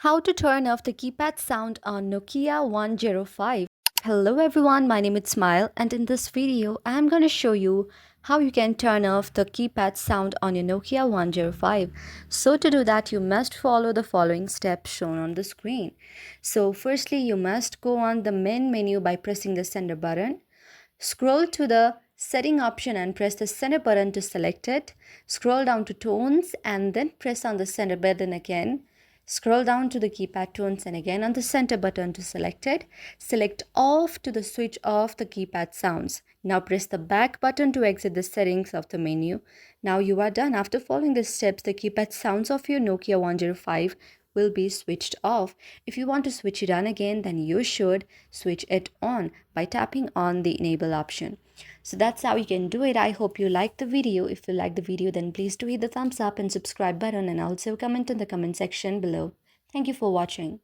How to turn off the keypad sound on Nokia 105. Hello everyone, my name is Smile and in this video I am going to show you how you can turn off the keypad sound on your Nokia 105. So to do that you must follow the following steps shown on the screen. So firstly you must go on the main menu by pressing the center button. Scroll to the setting option and press the center button to select it. Scroll down to tones and then press on the center button again. Scroll down to the keypad tones and again on the center button to select it. Select off to the switch off the keypad sounds. Now press the back button to exit the settings of the menu. Now you are done. After following the steps, the keypad sounds of your Nokia 105 will be switched off. If you want to switch it on again, then you should switch it on by tapping on the enable option. So that's how you can do it. I hope you liked the video. If you like the video, then please do hit the thumbs up and subscribe button and also comment in the comment section below. Thank you for watching.